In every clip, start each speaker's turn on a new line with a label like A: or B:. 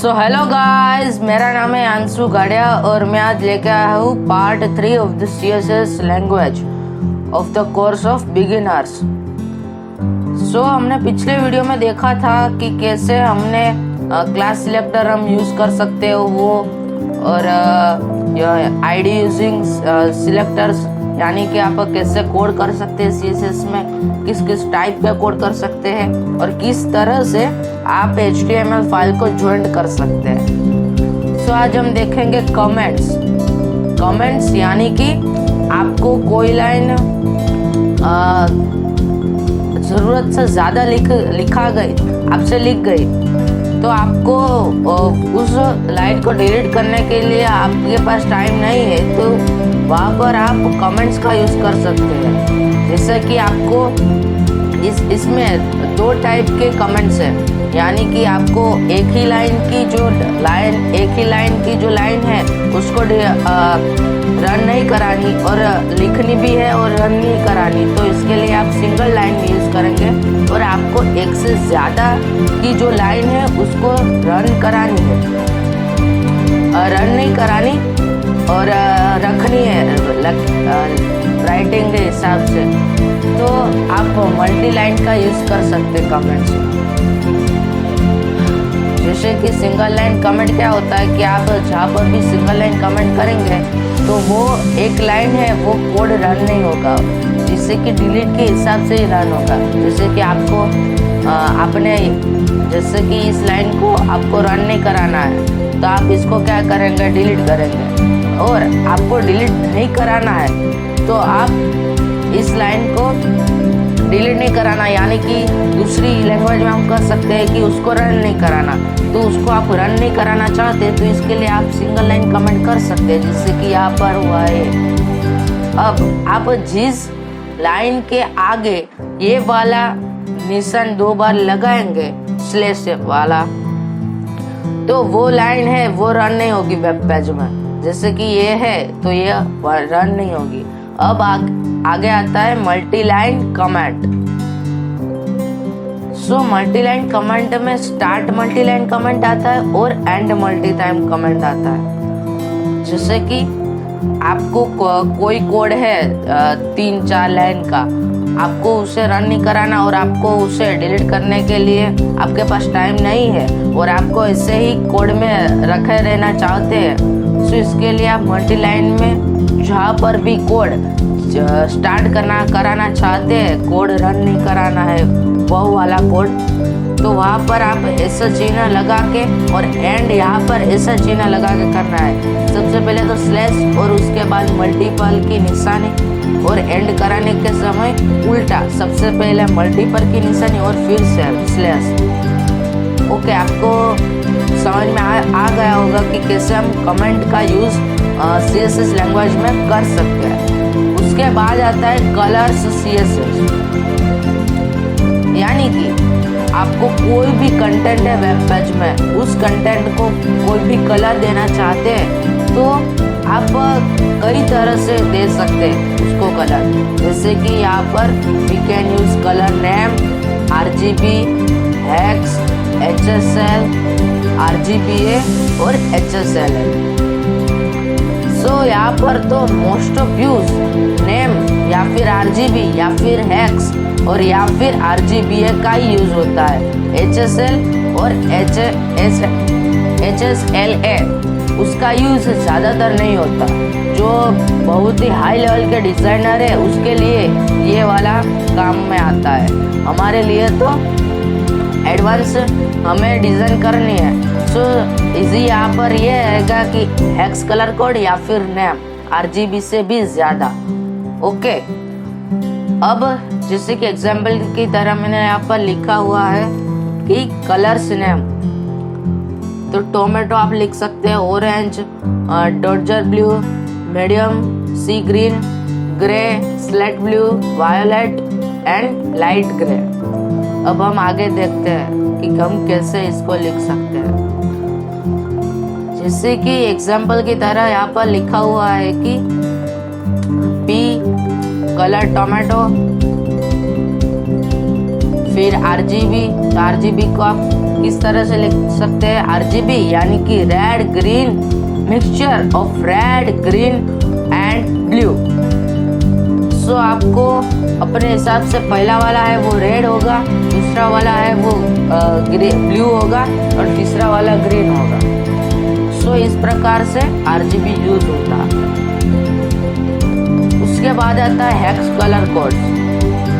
A: So hello guys, मेरा नाम है अंशु गाड़िया और मैं आज लेके आया हूँ part 3 of the CSS language of the course of beginners. So हमने पिछले वीडियो में देखा था कि कैसे हमने क्लास सिलेक्टर हम यूज़ कर सकते हो वो, और आईडी यूजिंग सिलेक्टर्स, यानी कि आप कैसे कोड कर सकते हैं CSS में, किस किस टाइप का कोड कर सकते हैं और किस तरह से आप HTML फाइल को ज्वाइन कर सकते हैं। सो आज हम देखेंगे कमेंट्स, यानी कि आपको कोई लाइन ज़रूरत से ज़्यादा लिखा गई, आपसे लिख गई, तो आपको उस लाइन को डिलीट करने के लिए आपके पास टाइम नहीं है, तो वहाँ पर आप कमेंट्स का यूज़ कर सकते हैं। जैसे कि आपको इसमें दो टाइप के कमेंट्स हैं, यानी कि आपको एक ही लाइन की जो लाइन है उसको रन नहीं करानी और लिखनी भी है और रन नहीं करानी, तो इसके लिए आप सिंगल लाइन यूज़ करेंगे। और आपको एक से ज़्यादा की जो लाइन है उसको रन करानी है, रन नहीं करानी और रखनी है राइटिंग के हिसाब से, तो आप मल्टी लाइन का यूज़ कर सकते हैं कमेंट्स। जैसे कि सिंगल लाइन कमेंट क्या होता है कि आप जहाँ पर भी सिंगल लाइन कमेंट करेंगे तो वो एक लाइन है, वो कोड रन नहीं होगा, जिससे कि डिलीट के हिसाब से ही रन होगा। जैसे कि आपको जैसे कि इस लाइन को आपको रन नहीं कराना है, तो आप इसको क्या करेंगे, डिलीट करेंगे। और आपको डिलीट नहीं कराना है तो आप इस लाइन को डिलीट नहीं कराना, यानी कि दूसरी लैंग्वेज में हम कह सकते हैं कि उसको रन नहीं कराना, तो उसको आप रन नहीं कराना चाहते तो इसके लिए आप सिंगल लाइन कमेंट कर सकते हैं, जिससे कि यहाँ पर हुआ है। अब आप जिस लाइन के आगे ये वाला निशान 2 बार लगाएंगे, स्लैश वाला, तो वो लाइन है वो रन नहीं होगी वेब पेज में। जैसे कि ये है तो ये रन नहीं होगी। अब आगे आता है multi line comment. So multi line comment में स्टार्ट मल्टी लाइन कमेंट आता है और एंड मल्टी लाइन कमेंट आता है। जैसे कि आपको कोई कोड है 3-4 लाइन का, आपको उसे रन नहीं कराना और आपको उसे डिलीट करने के लिए आपके पास टाइम नहीं है और आपको ऐसे ही कोड में रखे रहना चाहते हैं, तो इसके लिए आप मल्टी लाइन में जहाँ पर भी कोड स्टार्ट कराना चाहते हैं, कोड रन नहीं कराना है वो वाला कोड, तो वहाँ पर आप ऐसा चिन्ह लगा के और एंड यहाँ पर ऐसा चिन्ह लगा के करना है। सबसे पहले तो स्लैश और उसके बाद मल्टीपल की निशानी, और एंड कराने के समय उल्टा, सबसे पहले मल्टीपल की निशानी और फिर स्लैश। ओके, आपको समझ में आ गया होगा कि कैसे हम कमेंट का यूज़ CSS लैंग्वेज में कर सकते हैं। उसके बाद आता है कलर्स CSS, यानी कि आपको कोई भी कंटेंट है वेब पेज में, उस कंटेंट को कोई भी कलर देना चाहते हैं तो आप कई तरह से दे सकते हैं उसको कलर। जैसे कि यहाँ पर we can use colour name, RGB, hex, HSL, RGBA और HSLL। सो यहाँ पर तो मोस्ट ऑफ यूज नेम या फिर RGB या फिर हेक्स और या फिर RGBA का ही यूज होता है। HSL और HSLA उसका यूज ज़्यादातर नहीं होता। जो बहुत ही हाई लेवल के डिज़ाइनर है उसके लिए ये वाला काम में आता है। हमारे लिए तो एडवांस हमें डिज़ाइन करनी है, सो इजी यहाँ पर ये रहेगा कि हेक्स कलर कोड या फिर नेम, RGB से भी ज़्यादा। ओके, अब जैसे कि एग्जाम्पल की तरह मैंने यहाँ पर लिखा हुआ है कि कलर्स नेम, तो टोमेटो आप लिख सकते हैं, orange, dodger blue, medium, sea green, grey, slate blue, violet and light grey. अब हम आगे देखते हैं कि हम कैसे इसको लिख सकते हैं। जैसे कि एग्जाम्पल की तरह यहाँ पर लिखा हुआ है कि P कलर टोमेटो, फिर RGB, तो RGB को आप किस तरह से लिख सकते हैं? RGB यानी कि red green mixture of red green and blue. So आपको अपने हिसाब से पहला वाला है वो रेड होगा, दूसरा वाला है वो ब्लू होगा और तीसरा वाला ग्रीन होगा। सो इस प्रकार से RGB यूज होता है। उसके बाद आता है हेक्स कलर कोड्स।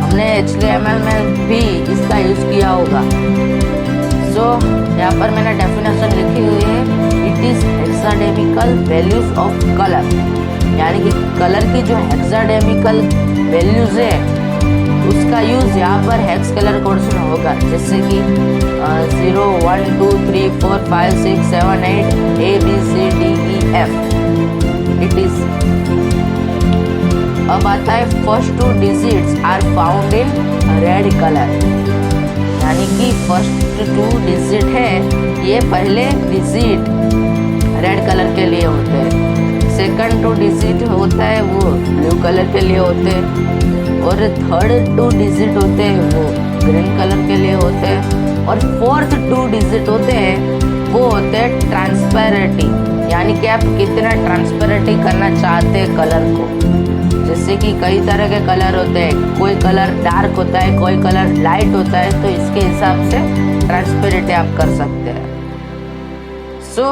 A: हमने HTML में भी इसका यूज किया होगा। सो यहाँ पर मैंने डेफिनेशन लिखी हुई है, it is hexadecimal values of colour, यानी कि कलर की जो हेक्साडेमिकल वैल्यूज है उसका यूज यहाँ पर हेक्स कलर कोड्स में होगा, जैसे कि 0 1 2 3 4 5 6 7 8 ABCDEF। इट इज अब आता है first 2 digits are found in red colour, यानी कि फर्स्ट 2 डिजिट है ये पहले डिजिट रेड कलर के लिए होते हैं, सेकंड 2 डिजिट होता है वो ब्लू कलर के लिए होते हैं, और थर्ड 2 डिजिट होते हैं वो ग्रीन कलर के लिए होते हैं, और फोर्थ 2 डिजिट होते हैं वो होते हैं ट्रांसपेरेंटी, यानी कि आप कितना ट्रांसपेरेंटी करना चाहते हैं कलर को। जैसे कि कई तरह के कलर होते हैं, कोई कलर डार्क होता है, कोई कलर लाइट होता है, तो इसके हिसाब से ट्रांसपेरेंटी आप कर सकते हैं। सो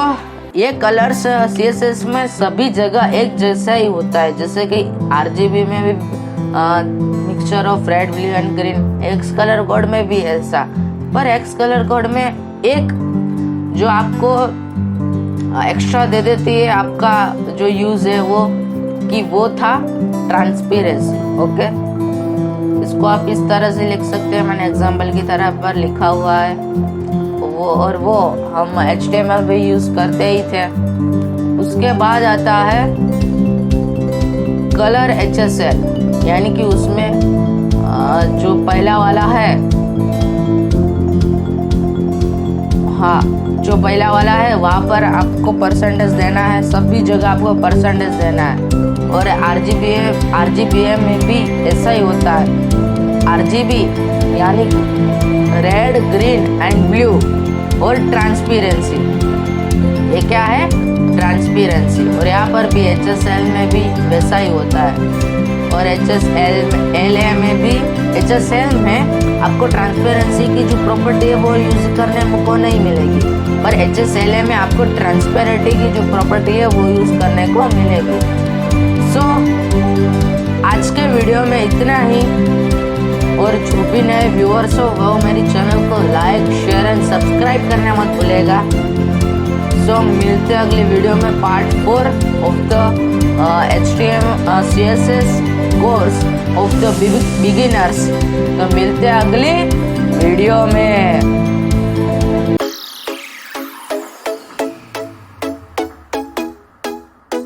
A: ये कलर्स CSS में सभी जगह एक जैसा ही होता है, जैसे कि RGB में भी mixture of red blue and green, x colour code में भी ऐसा। पर एक्स कलर कोड में एक जो आपको एक्स्ट्रा दे देती है आपका जो यूज है वो, कि वो था ट्रांसपेरेंसी। ओके, इसको आप इस तरह से लिख सकते हैं, मैंने एग्जांपल की तरह पर लिखा हुआ है वो, और वो हम HTML भी यूज करते ही थे। उसके बाद आता है कलर HSL, यानी कि उसमें जो पहला वाला है, हाँ जो पहला वाला है वहाँ पर आपको परसेंटेज देना है, सभी जगह आपको परसेंटेज देना है। और RGBA में भी ऐसा ही होता है। RGB यानी रेड ग्रीन एंड ब्लू, और ट्रांसपेरेंसी ये क्या है? ट्रांसपेरेंसी। और यहाँ पर भी HSL में भी वैसा ही होता है, और HSL में भी, HSL में आपको ट्रांसपेरेंसी की जो प्रॉपर्टी है वो यूज करने को नहीं मिलेगी, पर HSL में आपको ट्रांसपेरेंटी की जो प्रॉपर्टी है वो यूज करने को मिलेगी। सो आज के वीडियो में इतना ही, और जो भी नए व्यूअर्स हो वो मेरी चैनल को लाइक शेयर एंड सब्सक्राइब करना मत भूलेगा। सो मिलते हैं अगली वीडियो में part 4 of the HTML CSS course of the beginners. तो मिलते हैं अगली वीडियो में।